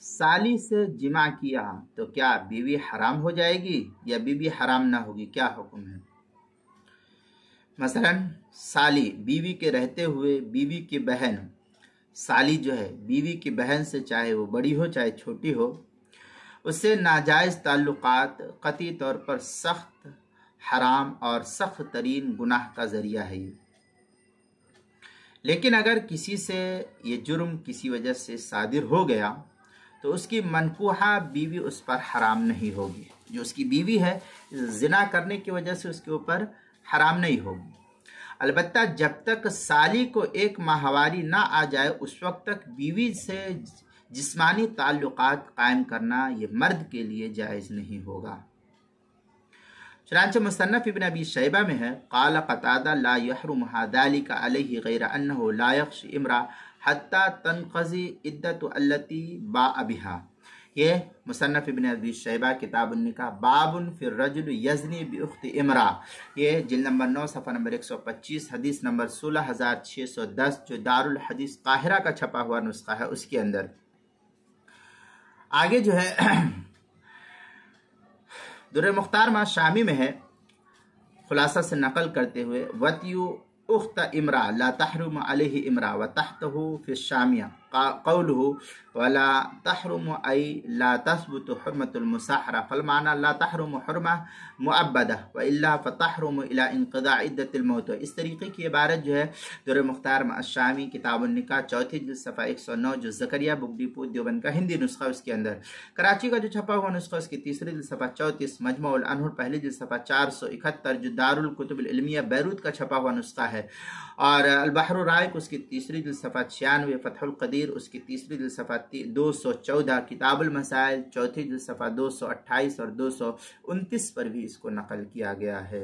साली से जिमा किया तो क्या बीवी हराम हो जाएगी या बीवी हराम ना होगी, क्या हुक्म है? मसलन साली बीवी के रहते हुए बीवी की बहन, साली जो है बीवी की बहन से चाहे वो बड़ी हो चाहे छोटी हो, उससे नाजायज़ ताल्लुकात कतई तौर पर सख्त हराम और सख्त तरीन गुनाह का ज़रिया है ये। लेकिन अगर किसी से ये जुर्म किसी वजह से सादिर हो गया तो उसकी मनकूहा बीवी उस पर हराम नहीं होगी। जो उसकी बीवी है जिना करने की वजह से उसके ऊपर हराम नहीं होगी। अलबत्ता जब तक साली को एक माहवारी ना आ जाए उस वक्त तक बीवी से जिस्मानी ताल्लुकात कायम करना ये मर्द के लिए जायज़ नहीं होगा। चुनांचे मुसन्नफ इब्न अबी शैबा में है, क़ाल क़तादा ला यहरुम ज़ालिका अलैहि गैर अन्नहु ला यख्शी इम्रा हत्ता तनक़ज़ी इद्दतु अल्लती बाअ बिहा। ये मुसन्नफ इब्न अबी शैबा किताबुन निकाह बाबुन फिर रजुल यज़नी बि उख्ति इम्रा, ये जिल्द नंबर 9 सफ़ा नंबर 125 हदीस नंबर 16610 जो दारुल हदीस काहिरा का छपा हुआ नुस्खा है उसके अंदर आगे जो है दुर्र मुख्तार मा शामी में है खुलासा से नकल करते हुए वतियु उख्त इमरा ला तहरुम अलैहि इमरा व तहतहु फि शामिया कौलुहु वला तहरुम आई ला तस्बुतु हुर्मतुल मुसाहरा फलमाना ला तहरुम हुर्मा मुअब्बदा व इल्ला फतहरुम इला इंक़िदा इद्दतिल मौत। इस तरीके की इबारत जो है दुर्र मुख्तार मा शामी किताबुन निकाह चौथी जिल्द सफ़ा 109 जो ज़करिया बुक डिपो देवबंद का हिंदी नुस्खा उसके अंदर, कराची का जो छपा हुआ नुस्खा उसकी तीसरी जिल्द सफ़ा 34 मजमुउल अनहुर पहली जिल्द सफ़ा 471 जो दारुल कुतुबुल इल्मिया बैरूत का छपा हुआ नुस्खा है, और अल बहरुर राइक उसकी तीसरी जिल्द सफ़ा 96 फतहुल क़दीर उसकी तीसरी जिल्द सफ़ा 214 किताबुल मसाइल चौथी जिल्द सफ़ा 228 और 229 पर भी इसको नकल किया गया है।